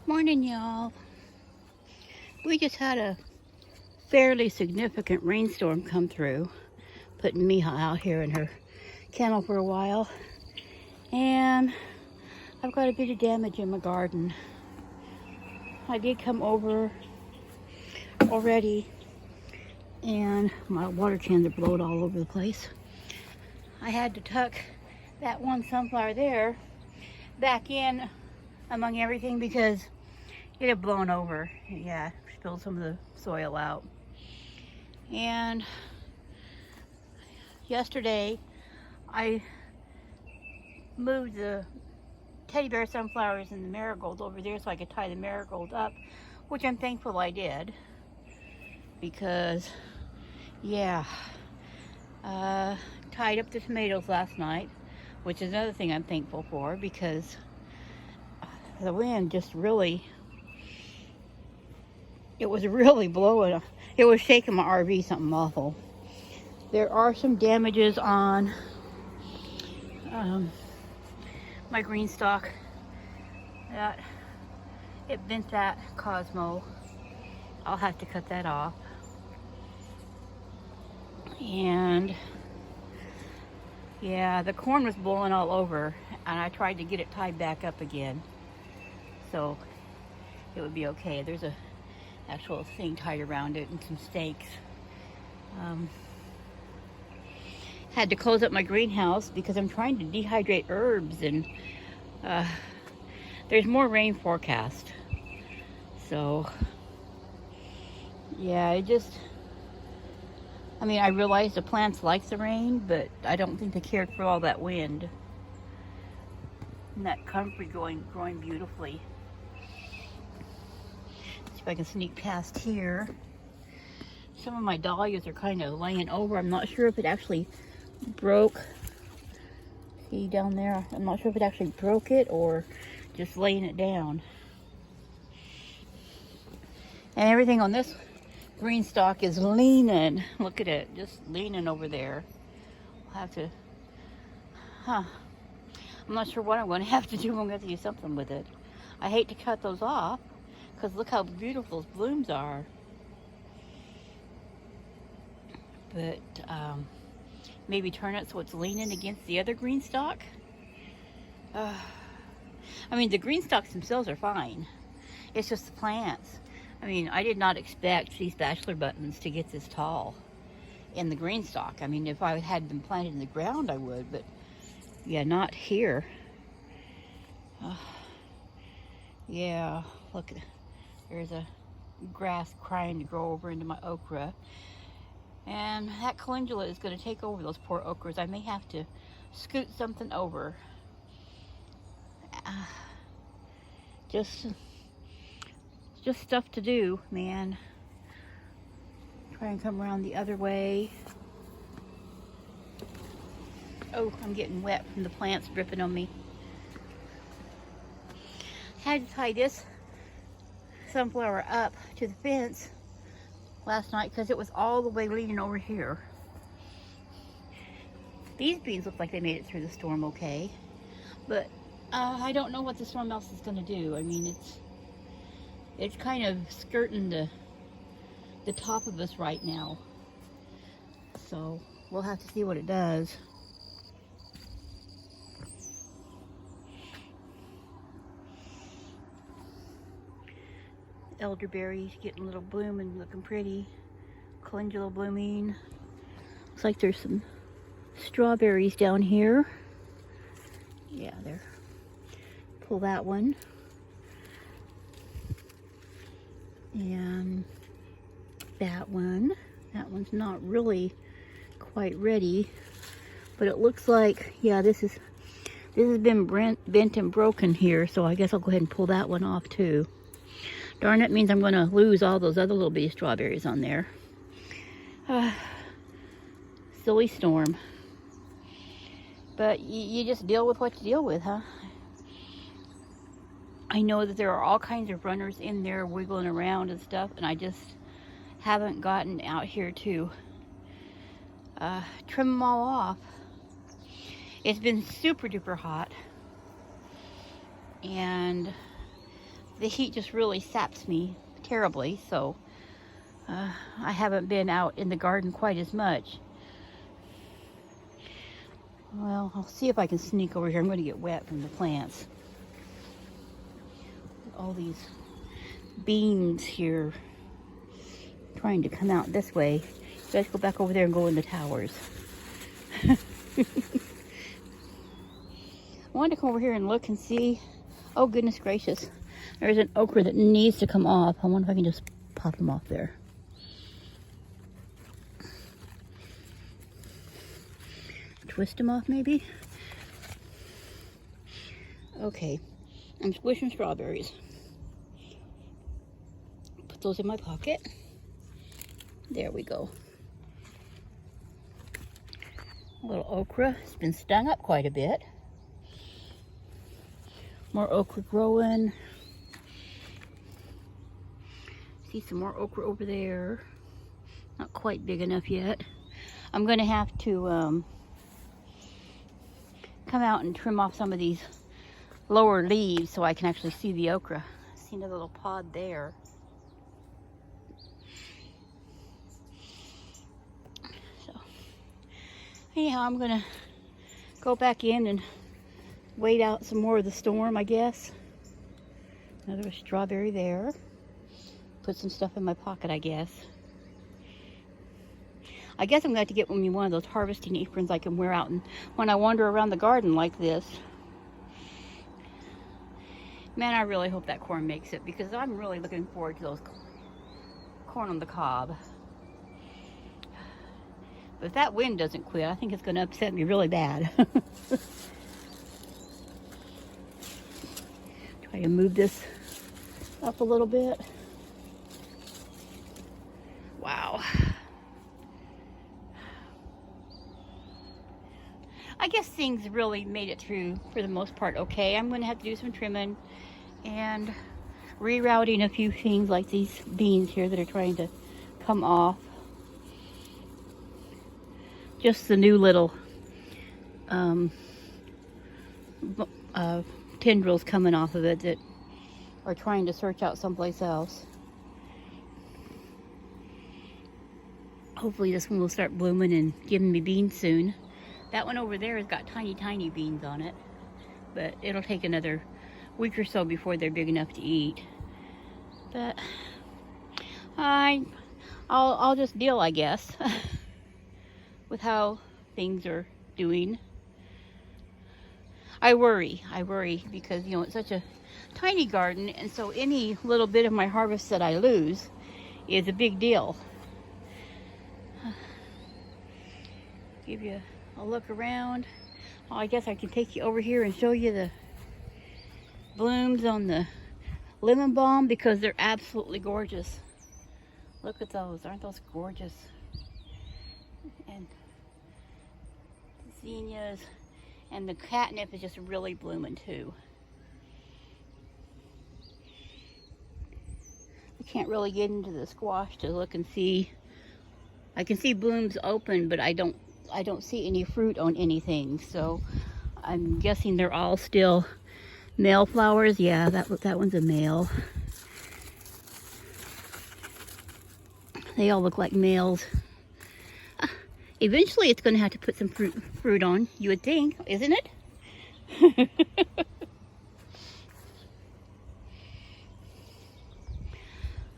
Morning, y'all. We just had a fairly significant rainstorm come through, putting Miha out here in her kennel for a while. And I've got a bit of damage in my garden. I did come over already, and my water cans are blowed all over the place. I had to tuck that one sunflower there back in among everything because it had blown over. Yeah, spilled some of the soil out. And yesterday I moved the teddy bear sunflowers and the marigolds over there so I could tie the marigold up, which I'm thankful I did, because tied up the tomatoes last night, which is another thing I'm thankful for, because the wind just really, it was really blowing. It was shaking my RV something awful. There are some damages on my green stalk. That it bent that Cosmo. I'll have to cut that off. And yeah, the corn was blowing all over, and I tried to get it tied back up again, so it would be okay. There's a actual thing tied around it and some stakes. Had to close up my greenhouse because I'm trying to dehydrate herbs, and there's more rain forecast. So yeah, I realize the plants like the rain, but I don't think they cared for all that wind. And that comfrey growing beautifully. See if I can sneak past here. Some of my dahlias are kind of laying over. I'm not sure if it actually broke. See down there? I'm not sure if it actually broke it or just laying it down. And everything on this green stalk is leaning. Look at it, just leaning over there. I'll have to, I'm not sure what I'm going to have to do. I'm going to have to do something with it. I hate to cut those off because look how beautiful those blooms are. But maybe turn it so it's leaning against the other green stalk. The green stalks themselves are fine. It's just the plants. I did not expect these bachelor buttons to get this tall in the green stalk. If I had them planted in the ground, I would, but yeah, not here. Yeah, look, there's a grass trying to grow over into my okra. And that calendula is going to take over those poor okras. I may have to scoot something over. Just stuff to do, man. Try and come around the other way. Oh, I'm getting wet from the plants dripping on me. Had to tie this sunflower up to the fence last night because it was all the way leaning over here. These beans look like they made it through the storm okay, but I don't know what the storm else is going to do. It's kind of skirting the top of us right now, so we'll have to see what it does. Elderberries getting a little bloom and looking pretty. Calendula blooming. Looks like there's some strawberries down here. Yeah, there. Pull that one. And that one. That one's not really quite ready, but it looks like, yeah, this has been bent and broken here, so I guess I'll go ahead and pull that one off too. Darn, it means I'm going to lose all those other little bitty strawberries on there. Silly storm. But you just deal with what you deal with, huh? I know that there are all kinds of runners in there wiggling around and stuff, and I just haven't gotten out here to trim them all off. It's been super duper hot, and the heat just really saps me terribly, so I haven't been out in the garden quite as much. Well, I'll see if I can sneak over here. I'm going to get wet from the plants. All these beans here trying to come out this way. You guys go back over there and go in the towers. I wanted to come over here and look and see. Oh, goodness gracious. There's an okra that needs to come off. I wonder if I can just pop them off there. Twist them off, maybe? Okay. I'm squishing strawberries. Put those in my pocket. There we go. A little okra. It's been stung up quite a bit. More okra growing. See some more okra over there. Not quite big enough yet. I'm going to have to come out and trim off some of these lower leaves so I can actually see the okra. See another little pod there. So anyhow, I'm gonna go back in and wait out some more of the storm, I guess. Another strawberry there. Put some stuff in my pocket, I guess. I guess I'm going to have to get me one of those harvesting aprons I can wear out and when I wander around the garden like this. Man, I really hope that corn makes it because I'm really looking forward to those corn on the cob. But if that wind doesn't quit, I think it's going to upset me really bad. Try to move this up a little bit. Wow. I guess things really made it through for the most part okay. I'm going to have to do some trimming and rerouting a few things like these beans here that are trying to come off. Just the new little tendrils coming off of it that are trying to search out someplace else. Hopefully this one will start blooming and giving me beans soon. That one over there has got tiny, tiny beans on it, but it'll take another week or so before they're big enough to eat. But I'll just deal, I guess, with how things are doing. I worry because, you know, it's such a tiny garden, and so any little bit of my harvest that I lose is a big deal. Give you a look around. Well, I guess I can take you over here and show you the blooms on the lemon balm because they're absolutely gorgeous. Look at those. Aren't those gorgeous? And zinnias. And the catnip is just really blooming too. I can't really get into the squash to look and see. I can see blooms open, but I don't see any fruit on anything, so I'm guessing they're all still male flowers. Yeah, that one's a male. They all look like males. Eventually it's going to have to put some fruit on, you would think, isn't it?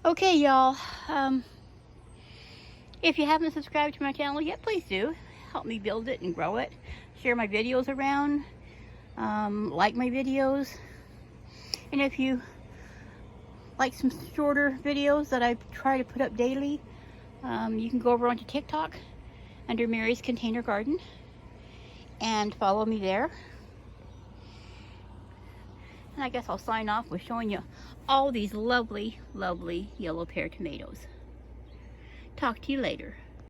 Okay, y'all. If you haven't subscribed to my channel yet, please do. Help me build it and grow it. Share my videos around. Like my videos. And if you like some shorter videos that I try to put up daily, you can go over onto TikTok under Mary's Container Garden and follow me there. And I guess I'll sign off with showing you all these lovely, lovely yellow pear tomatoes. Talk to you later.